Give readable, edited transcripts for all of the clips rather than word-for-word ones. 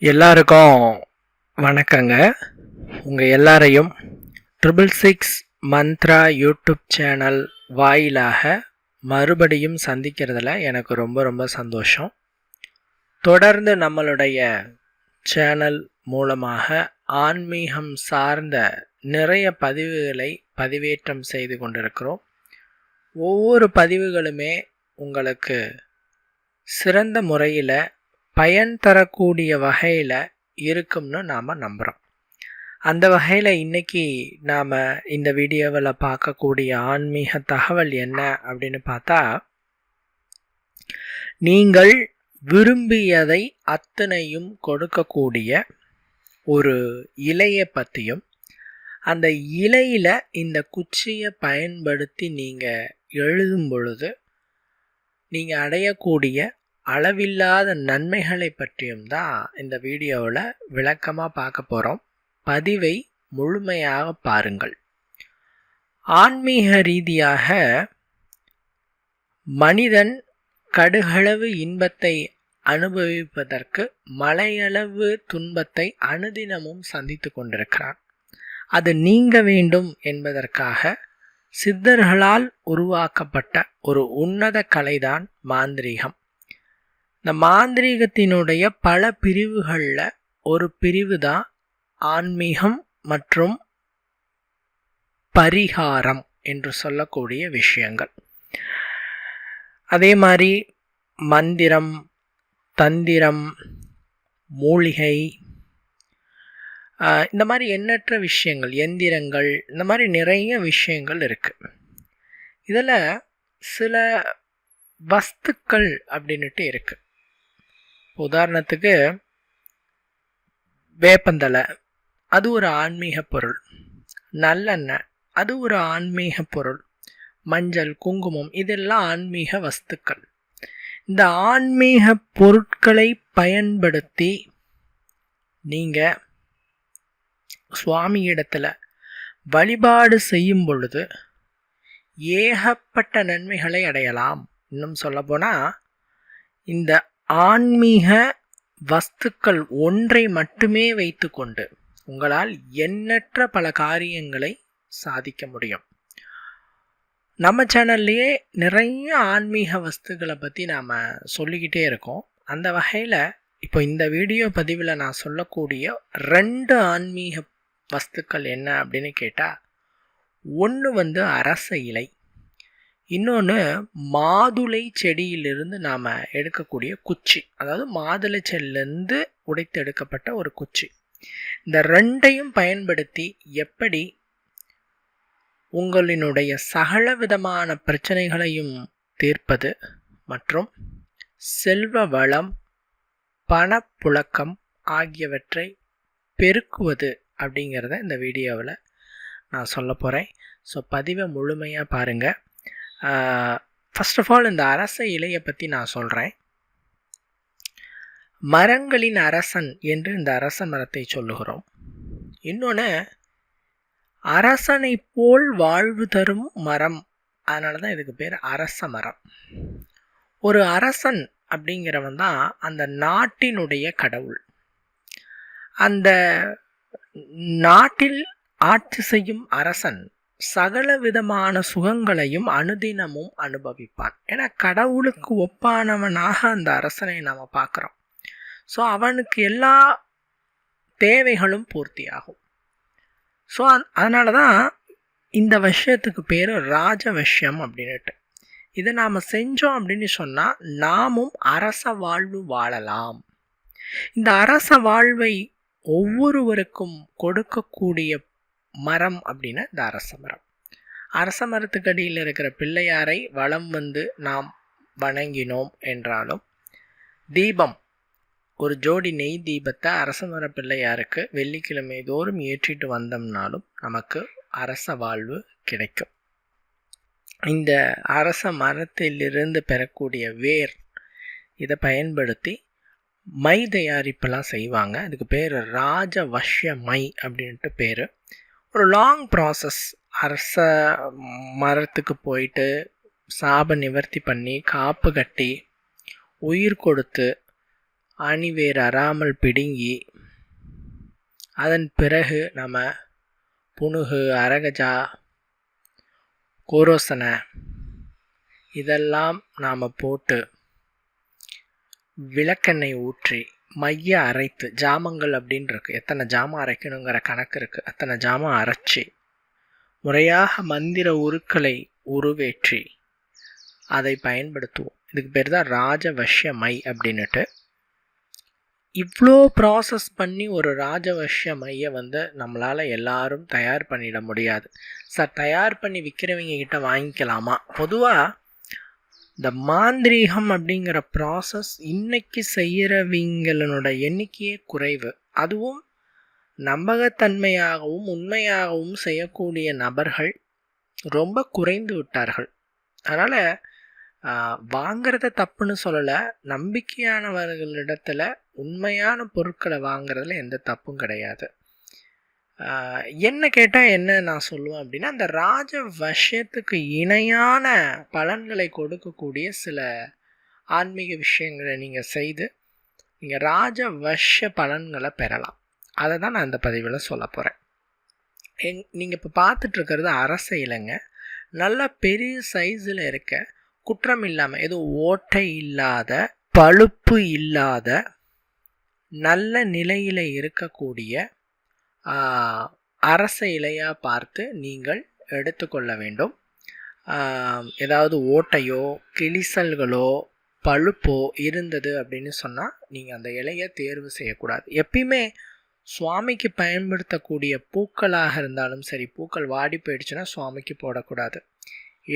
எல்லாருக்கும் வணக்கங்க. உங்கள் எல்லாரையும் 666 மந்த்ரா யூடியூப் சேனல் வாயிலாக மறுபடியும் சந்திக்கிறதுல எனக்கு ரொம்ப ரொம்ப சந்தோஷம். தொடர்ந்து நம்மளுடைய சேனல் மூலமாக ஆன்மீகம் சார்ந்த நிறைய பதிவுகளை பதிவேற்றம் செய்து கொண்டிருக்கிறோம். ஒவ்வொரு பதிவுகளுமே உங்களுக்கு சிறந்த முறையில் பயன் தரக்கூடிய வகையில் இருக்கும்னு நாம் நம்புகிறோம். அந்த வகையில் இன்றைக்கி நாம் இந்த வீடியோவில் பார்க்கக்கூடிய ஆன்மீக தகவல் என்ன அப்படின்னு பார்த்தா, நீங்கள் விரும்பியதை அத்தனையும் கொடுக்கக்கூடிய ஒரு இலையை பற்றியும், அந்த இலையில் இந்த குச்சியை பயன்படுத்தி நீங்கள் எழுதும் பொழுது நீங்கள் அடையக்கூடிய அளவில்லாத நன்மைகளை பற்றியும் தான் இந்த வீடியோவில் விளக்கமாக பார்க்க போகிறோம். பதிவை முழுமையாக பாருங்கள். ஆன்மீக ரீதியாக மனிதன் கடுகளவு இன்பத்தை அனுபவிப்பதற்கு மலையளவு துன்பத்தை அனுதினமும் சந்தித்து கொண்டிருக்கிறான். அது நீங்க வேண்டும் என்பதற்காக சித்தர்களால் உருவாக்கப்பட்ட ஒரு உன்னத கலைதான் மாந்திரீகம். இந்த மாந்திரீகத்தினுடைய பல பிரிவுகளில் ஒரு பிரிவு தான் ஆன்மீகம் மற்றும் பரிகாரம் என்று சொல்லக்கூடிய விஷயங்கள். அதே மாதிரி மந்திரம், தந்திரம், மூலிகை, இந்த மாதிரி எண்ணற்ற விஷயங்கள், எந்திரங்கள், இந்த மாதிரி நிறைய விஷயங்கள் இருக்குது. இதில் சில வஸ்துக்கள் அப்படின்ட்டு இருக்குது. உதாரணத்துக்கு வேப்பந்தலை, அது ஒரு ஆன்மீக பொருள். நல்லெண்ணெய், அது ஒரு ஆன்மீக பொருள். மஞ்சள், குங்குமம், இதெல்லாம் ஆன்மீக வஸ்துக்கள். இந்த ஆன்மீக பொருட்களை பயன்படுத்தி நீங்கள் சுவாமியிடத்தில் வழிபாடு செய்யும் பொழுது ஏகப்பட்ட நன்மைகளை அடையலாம். இன்னும் சொல்லப்போனால், இந்த ஆன்மீக வஸ்துக்கள் ஒன்றை மட்டுமே வைத்துக்கொண்டு உங்களால் எண்ணற்ற பல காரியங்களை சாதிக்க முடியும். நம்ம சேனல்லையே நிறைய ஆன்மீக வஸ்துக்களை பற்றி நாம் சொல்லிக்கிட்டே இருக்கோம். அந்த வகையில் இப்போ இந்த வீடியோ பதிவில் நான் சொல்லக்கூடிய 2 ஆன்மீக வஸ்துக்கள் என்ன அப்படின்னு கேட்டால், ஒன்று அரச இலை, இன்னொன்று மாதுளை செடியிலிருந்து நாம் எடுக்கக்கூடிய குச்சி, அதாவது மாதுளை செடியிலிருந்து உடைத்து எடுக்கப்பட்ட ஒரு குச்சி. இந்த 2ஐயும் பயன்படுத்தி எப்படி உங்களினுடைய சகல விதமான பிரச்சனைகளையும் தீர்ப்பது மற்றும் செல்வ வளம், பணப்புழக்கம் ஆகியவற்றை பெருக்குவது அப்படிங்கிறத இந்த வீடியோவில் நான் சொல்ல போகிறேன். ஸோ பதிவை முழுமையாக பாருங்கள். ஃபர்ஸ்ட் ஆஃப் ஆல் இந்த அரச இலையை பற்றி நான் சொல்கிறேன். மரங்களின் அரசன் என்று இந்த அரச மரத்தை சொல்லுகிறோம். இன்னொன்று, அரசனை போல் வாழ்வு தரும் மரம், அதனால தான் இதுக்கு பேர் அரச மரம். ஒரு அரசன் அப்படிங்கிறவன் தான் அந்த நாட்டினுடைய கடவுள். அந்த நாட்டில் ஆட்சி செய்யும் அரசன் சகல விதமான சுகங்களையும் அனுதினமும் அனுபவிப்பான். ஏன்னா கடவுளுக்கு ஒப்பானவனாக அந்த அரசனை நாம் பார்க்குறோம். ஸோ அவனுக்கு எல்லா தேவைகளும் பூர்த்தியாகும். ஸோ அதனால தான் இந்த விஷயத்துக்கு பேர் ராஜவஷ்யம் அப்படின்ட்டு. இதை நாம் செஞ்சோம் அப்படின்னு சொன்னால் நாமும் அரச வாழ்வு வாழலாம். இந்த அரச வாழ்வை ஒவ்வொருவருக்கும் கொடுக்கக்கூடிய மரம் அப்படின்னா இந்த அரச மரம். அரச மரத்துக்கு அடியில் இருக்கிற பிள்ளையாரை வலம் வந்து நாம் வணங்கினோம் என்றாலும், தீபம், ஒரு ஜோடி நெய் தீபத்தை அரச மர பிள்ளையாருக்கு வெள்ளிக்கிழமை தோறும் ஏற்றிட்டு வந்தோம்னாலும் நமக்கு அரச வாழ்வு கிடைக்கும். இந்த அரச மரத்திலிருந்து பெறக்கூடிய வேர், இதை பயன்படுத்தி மை தயாரிப்பெல்லாம் செய்வாங்க. அதுக்கு பேர் ராஜவஷ்ய மை அப்படின்ட்டு பேர். ஒரு லாங் ப்ராசஸ். அரச மரத்துக்கு போயிட்டு சாப நிவர்த்தி பண்ணி காப்பு கட்டி உயிர் கொடுத்து ஆணிவேர் அறாமல் பிடுங்கி அதன் பிறகு நம்ம புனுகு, அரகஜா, கோரோசனை இதெல்லாம் நாம் போட்டு விளக்கெண்ணெய் ஊற்றி மைய அரைத்து, ஜாமங்கள் அப்படின்னு இருக்குது, எத்தனை ஜாமம் அரைக்கணுங்கிற கணக்கு இருக்குது, அத்தனை ஜாமம் அரைச்சி முறையாக மந்திர உருக்களை உருவேற்றி அதை பயன்படுத்துவோம். இதுக்கு பேர் தான் ராஜவஷ்ய மை அப்படின்னுட்டு. இவ்வளோ ப்ராசஸ் பண்ணி ஒரு ராஜவஷ்ய மையை நம்மளால் எல்லாரும் தயார் பண்ணிட முடியாது. சார், தயார் பண்ணி விற்கிறவங்க கிட்ட வாங்கிக்கலாமா? பொதுவாக இந்த மாந்திரீகம் அப்படிங்கிற ப்ராசஸ் இன்னைக்கு செய்கிறவங்களோட எண்ணிக்கையே குறைவு. அதுவும் நம்பகத்தன்மையாகவும் உண்மையாகவும் செய்யக்கூடிய நபர்கள் ரொம்ப குறைந்து விட்டார்கள். அதனால் வாங்கிறத தப்புன்னு சொல்லலை, நம்பிக்கையானவர்களிடத்தில் உண்மையான பொருட்களை வாங்கிறதுல எந்த தப்பும் கிடையாது. என்ன கேட்டால் என்ன நான் சொல்லுவேன் அப்படின்னா, அந்த ராஜ வஷ்யத்துக்கு இணையான பலன்களை கொடுக்கக்கூடிய சில ஆன்மீக விஷயங்களை நீங்கள் செய்து நீங்கள் ராஜ வஷ்ய பலன்களை பெறலாம். அதை தான் நான் இந்த பதிவில் சொல்ல போகிறேன். நீங்கள் இப்போ பார்த்துட்ருக்கிறது அரச இலைங்க. நல்லா பெரிய சைஸில் இருக்க, குற்றம் இல்லாமல், எதுவும் ஓட்டை இல்லாத, பழுப்பு இல்லாத, நல்ல நிலையில் இருக்கக்கூடிய அரச இலையாக பார்த்து நீங்கள் எடுத்துக்கொள்ள வேண்டும். ஏதாவது ஓட்டையோ கிளிசல்களோ பழுப்போ இருந்தது அப்படின்னு சொன்னால் நீங்கள் அந்த இலையை தேர்வு செய்யக்கூடாது. எப்பயுமே சுவாமிக்கு பயன்படுத்தக்கூடிய பூக்களாக இருந்தாலும் சரி, பூக்கள் வாடி போயிடுச்சுன்னா சுவாமிக்கு போடக்கூடாது.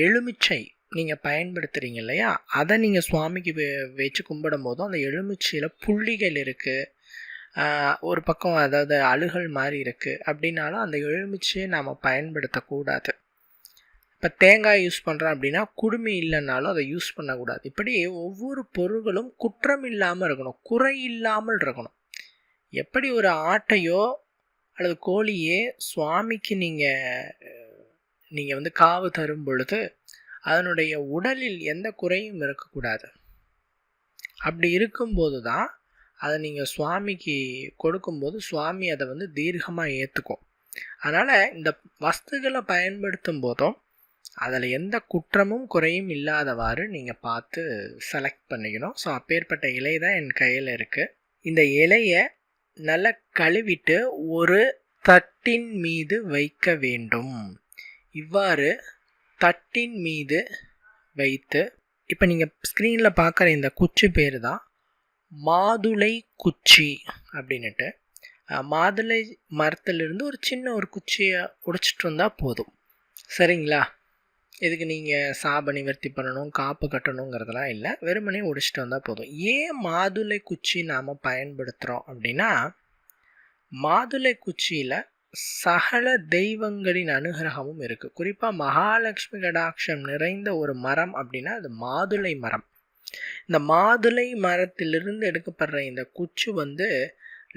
எலுமிச்சை நீங்கள் பயன்படுத்துகிறீங்க இல்லையா, அதை நீங்கள் சுவாமிக்கு வச்சு கும்பிடும் போதும் அந்த எலுமிச்சையில் புள்ளிகள் இருக்குது, ஒரு பக்கம் அதாவது அழுகல் மாதிரி இருக்குது அப்படின்னாலும் அந்த எலுமிச்சையை நாம் பயன்படுத்தக்கூடாது. இப்போ தேங்காய் யூஸ் பண்ணுறோம் அப்படின்னா குடுமி இல்லைன்னாலும் அதை யூஸ் பண்ணக்கூடாது. இப்படி ஒவ்வொரு பொருள்களும் குற்றம் இல்லாமல் இருக்கணும், குறை இல்லாமல் இருக்கணும். எப்படி ஒரு ஆட்டையோ அல்லது கோழியே சுவாமிக்கு நீங்கள் காவு தரும் பொழுது அதனுடைய உடலில் எந்த குறையும் இருக்கக்கூடாது. அப்படி இருக்கும்போது தான் அதை நீங்கள் சுவாமிக்கு கொடுக்கும்போது சுவாமி அதை தீர்க்கமாக ஏற்றுக்கும். அதனால் இந்த வஸ்துகளை பயன்படுத்தும் போதும் அதில் எந்த குற்றமும் குறையும் இல்லாதவாறு நீங்கள் பார்த்து செலக்ட் பண்ணிக்கணும். ஸோ அப்பேற்பட்ட இலை தான் என் கையில் இருக்குது. இந்த இலையை நல்லா கழுவிட்டு ஒரு தட்டின் மீது வைக்க வேண்டும். இவ்வாறு தட்டின் மீது வைத்து, இப்போ நீங்கள் ஸ்க்ரீனில் பார்க்குற இந்த குச்சி பேர் தான் மாதுளை குச்சி அப்படின்னுட்டு. மாதுளை மரத்துலேருந்து ஒரு சின்ன ஒரு குச்சியை உடைச்சிட்டு வந்தால் போதும். சரிங்களா? இதுக்கு நீங்கள் சாப நிவர்த்தி பண்ணணும், காப்பு கட்டணுங்கிறதெல்லாம் இல்லை, வெறுமனே உடைச்சிட்டு வந்தால் போதும். ஏன் மாதுளை குச்சி நாம் பயன்படுத்துகிறோம் அப்படின்னா, மாதுளை குச்சியில் சகல தெய்வங்களின் அனுகிரகமும் இருக்குது. குறிப்பாக மகாலட்சுமி கடாட்சம் நிறைந்த ஒரு மரம் அப்படின்னா அது மாதுளை மரம். இந்த மாதுளை மரத்திலிருந்து எடுக்கப்படுற இந்த குச்சி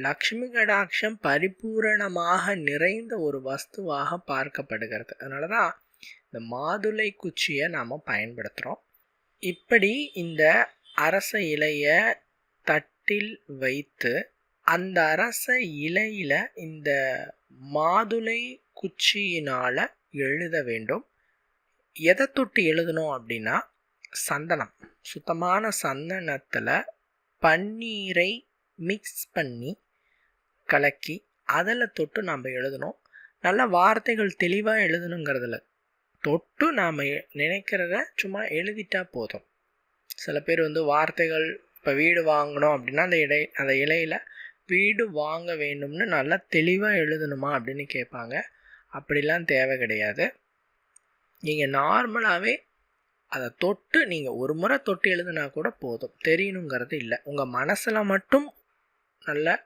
லக்ஷ்மி கடாட்சம் பரிபூரணமாக நிறைந்த ஒரு வஸ்துவாக பார்க்கப்படுகிறது. அதனால தான் இந்த மாதுளை குச்சியை நாம் பயன்படுத்துகிறோம். இப்படி இந்த அரச இலையை தட்டில் வைத்து அந்த அரச இலையில் இந்த மாதுளை குச்சியினால் எழுத வேண்டும். எதை தொட்டு எழுதணும் அப்படின்னா, சந்தனம், சுத்தமான சந்தனத்தில் பன்னீரை மிக்ஸ் பண்ணி கலக்கி அதில் தொட்டு நாம் எழுதணும். நல்ல வார்த்தைகள் தெளிவாக எழுதணுங்கிறதுல தொட்டு நாம் நினைக்கிறத சும்மா எழுதிட்டா போதும். சில பேர் வார்த்தைகள், இப்போ வீடு வாங்கணும் அப்படின்னா அந்த இலையில் வீடு வாங்க வேண்டும்னு நல்லா தெளிவாக எழுதணுமா அப்படின்னு கேட்பாங்க. அப்படிலாம் தேவை கிடையாது. நீங்கள் நார்மலாகவே அதை தொட்டு நீங்கள் ஒரு முறை தொட்டு எழுதுனா கூட போதும், தெரியணுங்கிறது இல்லை. உங்கள் மனசில் மட்டும் நல்ல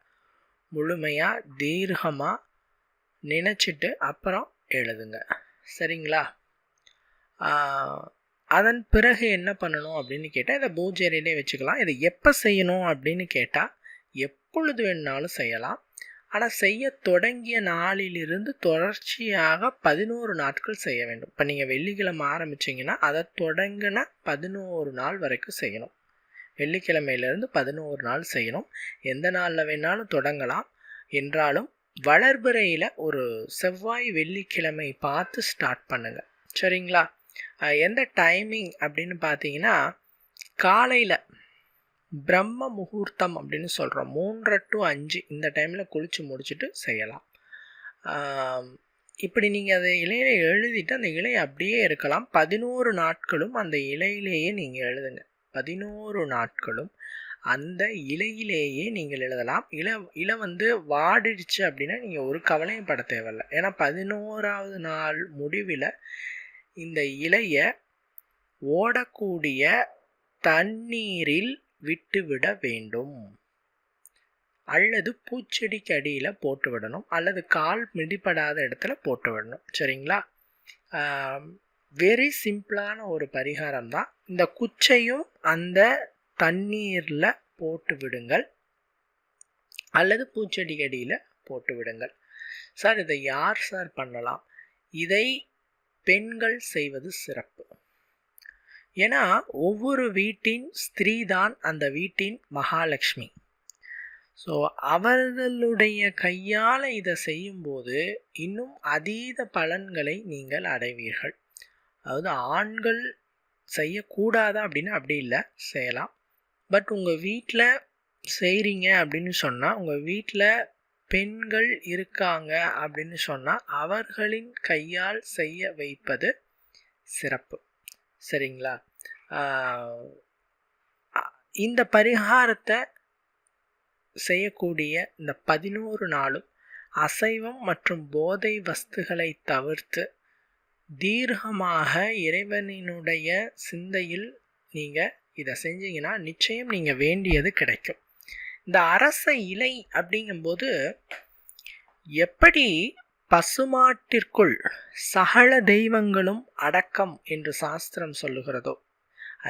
முழுமையாக தீர்க்கமாக நினச்சிட்டு அப்புறம் எழுதுங்க. சரிங்களா? அதன் பிறகு என்ன பண்ணணும் அப்படின்னு கேட்டால், இதை பூஜை அறையிலே வச்சுக்கலாம். இதை எப்போ செய்யணும் அப்படின்னு கேட்டால், எப்பொழுது வேணுனாலும் செய்யலாம். ஆனால் செய்ய தொடங்கிய நாளிலிருந்து தொடர்ச்சியாக 11 நாட்கள் செய்ய வேண்டும். இப்போ நீங்கள் வெள்ளிக்கிழமை ஆரம்பிச்சிங்கன்னா அதை தொடங்கின 11 நாள் வரைக்கும் செய்யணும். வெள்ளிக்கிழமையிலேருந்து 11 நாள் செய்யணும். எந்த நாளில் வேணாலும் தொடங்கலாம். என்றாலும் வளர்பிறையில் ஒரு செவ்வாய் வெள்ளிக்கிழமை பார்த்து ஸ்டார்ட் பண்ணுங்கள். சரிங்களா? எந்த டைமிங் அப்படின்னு பார்த்தீங்கன்னா, காலையில் பிரம்ம முகூர்த்தம் அப்படின்னு சொல்கிறோம், 3 to 5 இந்த டைமில் குளித்து முடிச்சுட்டு செய்யலாம். இப்படி நீங்கள் அதை இலையில எழுதிட்டு அந்த இலை அப்படியே இருக்கலாம். 11 நாட்களும் அந்த இலையிலேயே நீங்கள் எழுதுங்க. 11 நாட்களும் அந்த இலையிலேயே நீங்கள் எழுதலாம். இலை வந்து வாடிடுச்சு அப்படின்னா நீங்கள் ஒரு கவலையும் பட தேவையில்லை. ஏன்னா 11ஆவது நாள் முடிவில் இந்த இலையை ஓடக்கூடிய தண்ணீரில் விட்டுவிட வேண்டும், அல்லது பூச்செடிக்கு அடியில் போட்டு விடணும், அல்லது கால் மிதிப்படாத இடத்துல போட்டு விடணும். சரிங்களா? வெரி சிம்பிளான ஒரு பரிகாரம் தான். இந்த குச்சையும் அந்த தண்ணீரில் போட்டு விடுங்கள், அல்லது பூச்செடிக்கு அடியில் போட்டு விடுங்கள். சார் இதை யார் சார் பண்ணலாம்? இதை பெண்கள் செய்வது சிறப்பு. ஏன்னா ஒவ்வொரு வீட்டின் ஸ்திரீ தான் அந்த வீட்டின் மகாலட்சுமி. ஸோ அவர்களுடைய கையால் இதை செய்யும்போது இன்னும் அதீத பலன்களை நீங்கள் அடைவீர்கள். அதாவது ஆண்கள் செய்யக்கூடாதா அப்படின்னு அப்படி இல்லை, செய்யலாம். பட் உங்கள் வீட்டில் செய்கிறீங்க அப்படின்னு சொன்னால், உங்கள் வீட்டில் பெண்கள் இருக்காங்க அப்படின்னு சொன்னால் அவர்களின் கையால் செய்ய வைப்பது சிறப்பு. சரிங்களா? இந்த பரிகாரத்தை செய்யக்கூடிய இந்த 11 நாளும் அசைவம் மற்றும் போதை வஸ்துகளை தவிர்த்து தீர்க்கமாக இறைவனினுடைய சிந்தையில் நீங்கள் இதை செஞ்சீங்கன்னா நிச்சயம் நீங்கள் வேண்டியது கிடைக்கும். இந்த அரச இலை அப்படிங்கும்போது எப்படி பசுமாட்டிற்குள் சகல தெய்வங்களும் அடக்கம் என்று சாஸ்திரம் சொல்லுகிறதோ,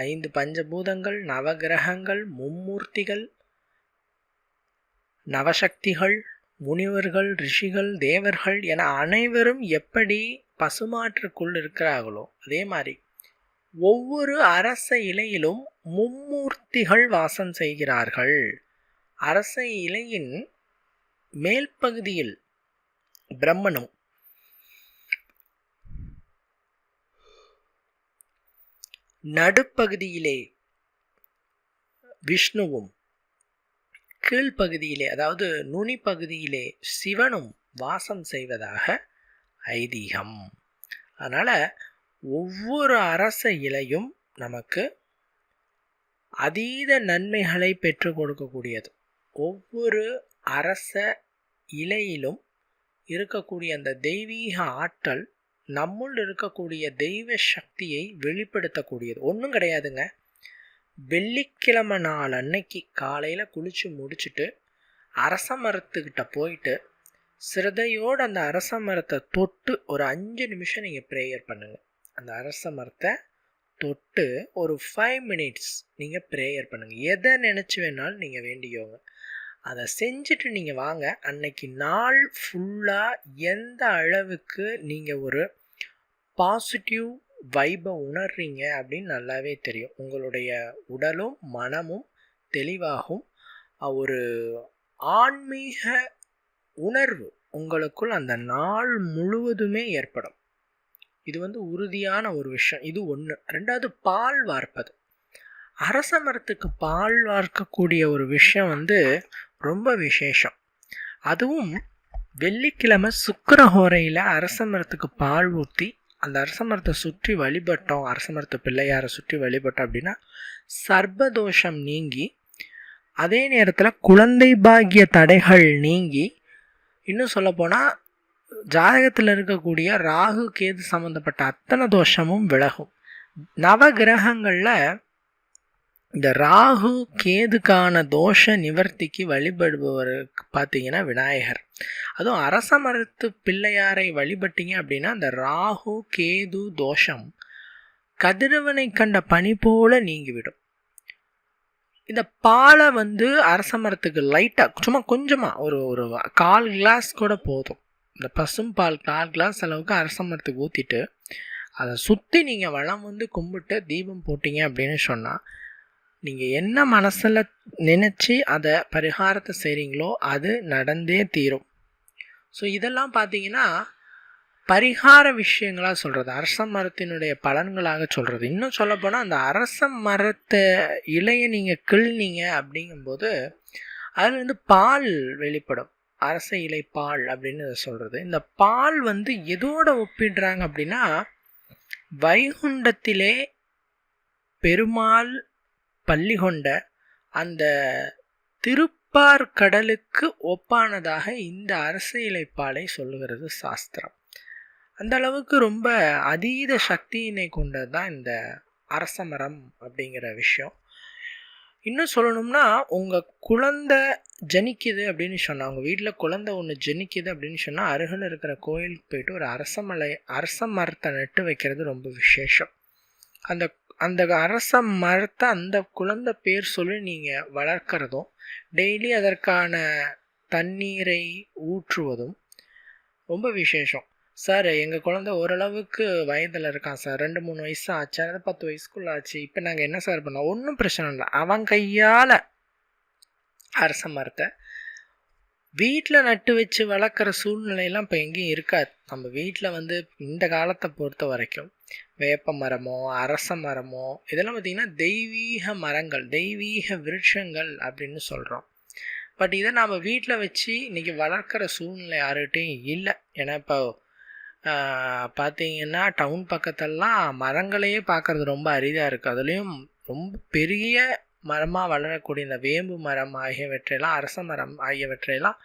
5 பஞ்சபூதங்கள், நவகிரகங்கள், மும்மூர்த்திகள், நவசக்திகள், முனிவர்கள், ரிஷிகள், தேவர்கள் என அனைவரும் எப்படி பசுமாற்றுக்குள் இருக்கிறார்களோ அதே மாதிரி ஒவ்வொரு அரச இலையிலும் மும்மூர்த்திகள் வாசம் செய்கிறார்கள். அரச இலையின் மேல் பகுதியில் பிரம்மனும், நடுப்பகுதியிலே விஷ்ணுவும், கீழ்ப்பகுதியிலே அதாவது நுனி பகுதியிலே சிவனும் வாசம் செய்வதாக ஐதீகம். அதனால் ஒவ்வொரு அரச இலையும் நமக்கு அதீத நன்மைகளை பெற்று கொடுக்கக்கூடியது. ஒவ்வொரு அரச இலையிலும் இருக்கக்கூடிய அந்த தெய்வீக ஆற்றல் நம்முள் இருக்கக்கூடிய தெய்வ சக்தியை வெளிப்படுத்தக்கூடியது. ஒன்றும் கிடையாதுங்க. வெள்ளிக்கிழமை நாள் அன்னைக்கு காலையில் குளித்து முடிச்சுட்டு அரச மரத்துக்கிட்ட போயிட்டு சிரதையோடு அந்த அரச மரத்தை தொட்டு ஒரு 5 நிமிஷம் நீங்கள் ப்ரேயர் பண்ணுங்கள். அந்த அரச மரத்தை தொட்டு ஒரு 5 minutes நீங்கள் ப்ரேயர் பண்ணுங்கள். எதை நினச்சி வேணாலும் நீங்கள் வேண்டிக்கோங்க. அதை செஞ்சுட்டு நீங்கள் வாங்க. அன்னைக்கு நாள் ஃபுல்லாக எந்த அளவுக்கு நீங்கள் ஒரு பாசிட்டிவ் வைபை உணர்றீங்க அப்படின்னு நல்லாவே தெரியும். உங்களுடைய உடலும் மனமும் தெளிவாகும். ஒரு ஆன்மீக உணர்வு உங்களுக்குள் அந்த நாள் முழுவதுமே ஏற்படும். இது உறுதியான ஒரு விஷயம். இது ஒன்று. ரெண்டாவது, பால் வார்ப்பது. அரச மரத்துக்கு பால் வார்க்கக்கூடிய ஒரு விஷயம் ரொம்ப விசேஷம். அதுவும் வெள்ளிக்கிழமை சுக்கிரஹோரையில் அரச மரத்துக்கு பால் ஊற்றி அந்த அரச மரத்தை சுற்றி வழிபட்டோம், அரச மரத்து பிள்ளையாரை சுற்றி வழிபட்டோம் அப்படின்னா சர்ப்பதோஷம் நீங்கி, அதே நேரத்தில் குழந்தை பாக்கிய தடைகள் நீங்கி, இன்னும் சொல்லப்போனால் ஜாதகத்தில் இருக்கக்கூடிய ராகு கேது சம்மந்தப்பட்ட அத்தனை தோஷமும் விலகும். நவகிரகங்களில் இந்த ராகு கேதுக்கான தோஷ நிவர்த்திக்கு வழிபடுபவருக்கு பார்த்தீங்கன்னா விநாயகர். அதுவும் அரச மரத்து பிள்ளையாரை வழிபட்டீங்க அப்படின்னா அந்த ராகு கேது தோஷம் கதிரவனை கண்ட பனி போல நீங்கிவிடும். இந்த பாலை அரச மரத்துக்கு லைட்டாக சும்மா கொஞ்சமாக ஒரு 1/4 கிளாஸ் கூட போதும். இந்த பசும் பால் 1/4 கிளாஸ் அளவுக்கு அரச மரத்துக்கு ஊற்றிட்டு அதை சுற்றி நீங்கள் வளம் கும்பிட்டு தீபம் போட்டிங்க அப்படின்னு சொன்னால் நீங்கள் என்ன மனசில் நினச்சி அதை பரிகாரத்தை செய்கிறீங்களோ அது நடந்தே தீரும். ஸோ இதெல்லாம் பார்த்தீங்கன்னா பரிகார விஷயங்களாக சொல்கிறது, அரச மரத்தினுடைய பலன்களாக சொல்கிறது. இன்னும் சொல்லப்போனால் அந்த அரச மரத்தை இலையை நீங்கள் கிள்னீங்க அப்படிங்கும்போது அதுலேருந்து பால் வெளிப்படும். அரச இலை பால் அப்படின்னு சொல்கிறது. இந்த பால் எதோட ஒப்பிடுறாங்க அப்படின்னா வைகுண்டத்திலே பெருமாள் பள்ளி கொண்ட அந்த திருப்பார் கடலுக்கு ஒப்பானதாக இந்த அரச இலை பாலை சொல்லுகிறது சாஸ்திரம். அந்த அளவுக்கு ரொம்ப அதீத சக்தியினை கொண்டது தான் இந்த அரச மரம் அப்படிங்கிற விஷயம். இன்னும் சொல்லணும்னா உங்கள் குழந்தை ஜனிக்குது அப்படின்னு சொன்னால், உங்கள் வீட்டில் குழந்தை ஒன்று ஜனிக்குது அப்படின்னு சொன்னால் அருகில் இருக்கிற கோயிலுக்கு போயிட்டு ஒரு அரச மரத்தை நட்டு வைக்கிறது ரொம்ப விசேஷம். அந்த அந்த அரச மரத்தை அந்த குழந்தை பேர் சொல்லி நீங்கள் வளர்க்குறதும் டெய்லி அதற்கான தண்ணீரை ஊற்றுவதும் ரொம்ப விசேஷம். சார் எங்கள் குழந்தை ஓரளவுக்கு வயதில் இருக்கான் சார், 2-3 வயசு ஆச்சு, அதாவது 10 வயசுக்குள்ளே ஆச்சு, இப்போ நாங்கள் என்ன சார் பண்ணோம்? ஒன்றும் பிரச்சனை இல்லை. அவன் கையால் அரச மரத்தை வீட்டில் நட்டு வச்சு வளர்க்குற சூழ்நிலையெல்லாம் இப்போ எங்கேயும் இருக்காது. நம்ம வீட்டில் இந்த காலத்தை பொறுத்த வரைக்கும் வேப்ப மரமோ அரச மரமோ இதெல்லாம் பார்த்திங்கன்னா தெய்வீக மரங்கள், தெய்வீக விருட்சங்கள் அப்படின்னு சொல்கிறோம். பட் இதை நம்ம வீட்டில் வச்சு இன்றைக்கி வளர்க்குற சூழ்நிலை யாருகிட்டையும் இல்லை. ஏன்னா இப்போ பார்த்தீங்கன்னா டவுன் பக்கத்தெல்லாம் மரங்களையே பார்க்குறது ரொம்ப அரிதாக இருக்குது. அதுலேயும் ரொம்ப பெரிய மரமாக வளரக்கூடிய இந்த வேம்பு மரம் ஆகியவற்றையெல்லாம், அரச மரம் ஆகியவற்றையெல்லாம்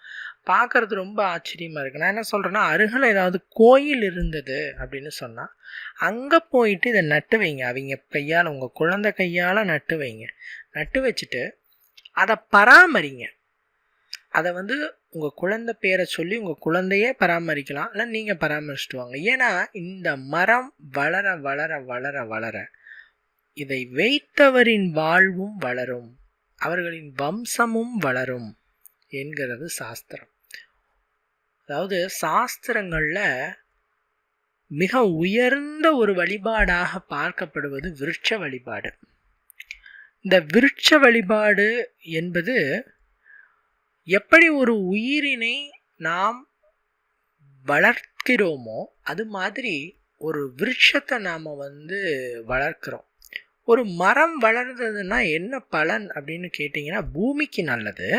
பார்க்குறது ரொம்ப ஆச்சரியமாக இருக்குது. நான் என்ன சொல்கிறேன்னா, அருகில் ஏதாவது கோயில் இருந்தது அப்படின்னு சொன்னால் அங்கே போயிட்டு இதை நட்டு வைங்க. அவங்க கையால், உங்கள் குழந்தை கையால் நட்டு வைங்க. நட்டு வச்சுட்டு அதை பராமரிங்க. அதை உங்கள் குழந்தை பேரை சொல்லி உங்கள் குழந்தையே பராமரிக்கலாம், இல்லை நீங்கள் பராமரிச்சுட்டு வாங்க. ஏன்னா இந்த மரம் வளர வளர வளர வளர இதை வைத்தவரின் வாழ்வும் வளரும், அவர்களின் வம்சமும் வளரும் என்கிறது சாஸ்திரம். அதாவது சாஸ்திரங்களில் மிக உயர்ந்த ஒரு வழிபாடாக பார்க்கப்படுவது விருட்ச வழிபாடு. இந்த விருட்ச வழிபாடு என்பது எப்படி ஒரு உயிரினை நாம் வளர்க்கிறோமோ அது மாதிரி ஒரு விருட்சத்தை நாம் வளர்க்குறோம். ஒரு மரம் வளர்ந்ததுன்னா என்ன பலன் அப்படின்னு கேட்டிங்கன்னா, பூமிக்கு நல்லது,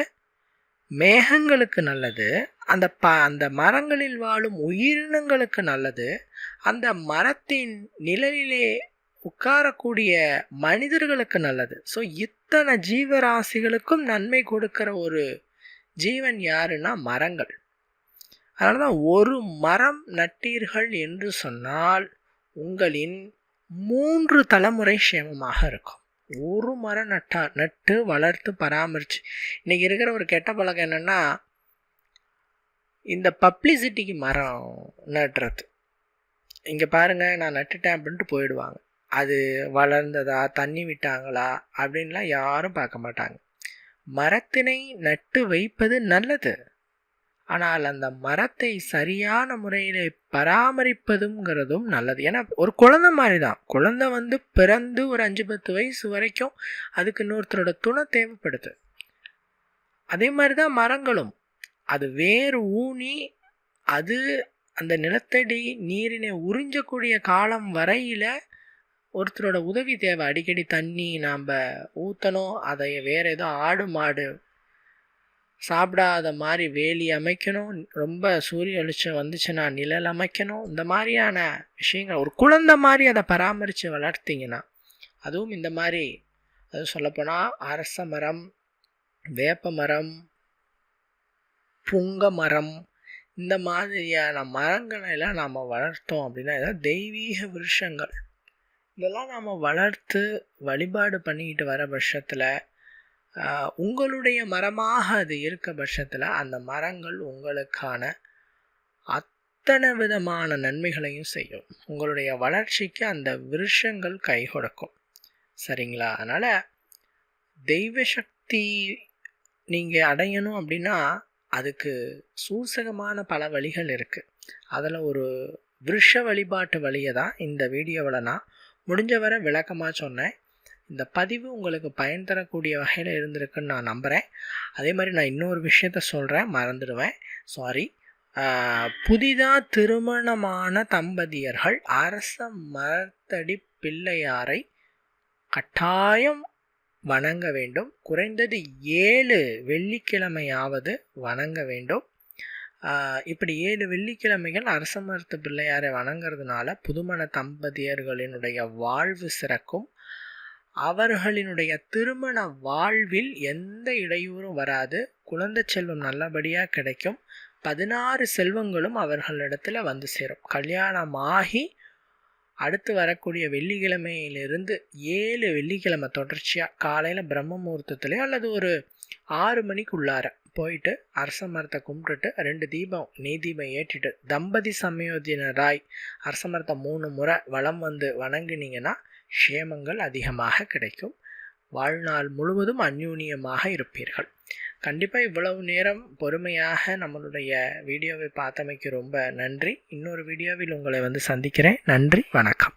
மேகங்களுக்கு நல்லது, அந்த மரங்களில் வாழும் உயிரினங்களுக்கு நல்லது, அந்த மரத்தின் நிழலிலே உட்காரக்கூடிய மனிதர்களுக்கு நல்லது. ஸோ இத்தனை ஜீவராசிகளுக்கும் நன்மை கொடுக்கிற ஒரு ஜீவன் யாருன்னா மரங்கள். அதனால தான் ஒரு மரம் நட்டீர்கள் என்று சொன்னால் உங்களின் 3 தலைமுறை சேமமாக இருக்கும். ஒரு மரம் நட்டு வளர்த்து பராமரித்து. இன்றைக்கி இருக்கிற ஒரு கெட்ட பழக்கம் என்னென்னா, இந்த பப்ளிசிட்டிக்கு மரம் நட்டுறது. இங்கே பாருங்கள் நான் நட்டுட்டேன் அப்படின்ட்டு போயிடுவாங்க. அது வளர்ந்ததா, தண்ணி விட்டாங்களா அப்படின்லாம் யாரும் பார்க்க மாட்டாங்க. மரத்தினை நட்டு வைப்பது நல்லது, ஆனால் அந்த மரத்தை சரியான முறையில் பராமரிப்பதுங்கிறதும் நல்லது. ஏன்னா ஒரு குழந்தை மாதிரி தான். குழந்தை பிறந்து ஒரு 5-10 வயசு வரைக்கும் அதுக்கு இன்னொருத்தரோட துணை தேவைப்படுது. அதே மாதிரி தான் மரங்களும். அது வேறு ஊனி அது அந்த நிலத்தடி நீரினை உறிஞ்சக்கூடிய காலம் வரையில் ஒருத்தரோட உதவி தேவை. அடிக்கடி தண்ணி நாம் ஊற்றணும், அதை வேறு ஏதோ ஆடு மாடு சாப்பிடாத மாதிரி வேலி அமைக்கணும், ரொம்ப சூரிய வெளிச்சம் வந்துச்சுன்னா நிழல் அமைக்கணும். இந்த மாதிரியான விஷயங்கள் ஒரு குழந்தை மாதிரி அதை பராமரித்து வளர்த்திங்கன்னா, அதுவும் இந்த மாதிரி, அதுவும் சொல்லப்போனால் அரச மரம், வேப்ப மரம், புங்க மரம், இந்த மாதிரியான மரங்களெல்லாம் நாம் வளர்த்தோம் அப்படின்னா இதான் தெய்வீக விருஷங்கள். இதெல்லாம் நாம் வளர்த்து வழிபாடு பண்ணிக்கிட்டு வர பட்சத்தில், உங்களுடைய மரமாக அது இருக்க பட்சத்தில் அந்த மரங்கள் உங்களுக்கான அத்தனை விதமான நன்மைகளையும் செய்யும். உங்களுடைய வளர்ச்சிக்கு அந்த விருஷங்கள் கை கொடுக்கும். சரிங்களா? அதனால் தெய்வ சக்தி நீங்கள் அடையணும் அப்படின்னா அதுக்கு சூசகமான பல வழிகள் இருக்குது. அதில் ஒரு விருஷ வழிபாட்டு வழியை தான் இந்த வீடியோவில் நான் முடிஞ்ச வரை விளக்கமாக சொன்னேன். இந்த பதிவு உங்களுக்கு பயன் தரக்கூடிய வகையில் இருந்திருக்குன்னு நான் நம்புகிறேன். அதே மாதிரி நான் இன்னொரு விஷயத்த சொல்கிறேன், மறந்துடுவேன், சாரி. புதிதாக திருமணமான தம்பதியர்கள் அரச மரத்தடி பிள்ளையாரை கட்டாயம் வணங்க வேண்டும். குறைந்தது 7 வெள்ளிக்கிழமையாவது வணங்க வேண்டும். இப்படி 7 வெள்ளிக்கிழமைகள் அரச மரத்து பிள்ளையாரை வணங்குறதுனால புதுமண தம்பதியர்களினுடைய வாழ்வு சிறக்கும். அவர்களினுடைய திருமண வாழ்வில் எந்த இடையூறும் வராது. குழந்தை செல்வம் நல்லபடியாக கிடைக்கும். 16 செல்வங்களும் அவர்களிடத்தில் வந்து சேரும். கல்யாணமாகி அடுத்து வரக்கூடிய வெள்ளிக்கிழமையிலிருந்து 7 வெள்ளிக்கிழமை தொடர்ச்சியாக காலையில் பிரம்ம முகூர்த்தத்துலேயோ அல்லது ஒரு 6 மணிக்குள்ளார போயிட்டு அரச மரத்தை கும்பிட்டுட்டு 2 தீபம் நெய் தீபம் ஏற்றிட்டு தம்பதி சமயோஜினராய் அரச மரத்தை 3 முறை வலம் வந்து வணங்கினீங்கன்னா க்ஷேமங்கள் அதிகமாக கிடைக்கும். வாழ்நாள் முழுவதும் அந்யூன்யமாக இருப்பீர்கள். கண்டிப்பாக இவ்வளவு நேரம் பொறுமையாக நம்மளுடைய வீடியோவை பார்த்தமைக்கு ரொம்ப நன்றி. இன்னொரு வீடியோவில் உங்களை சந்திக்கிறேன். நன்றி, வணக்கம்.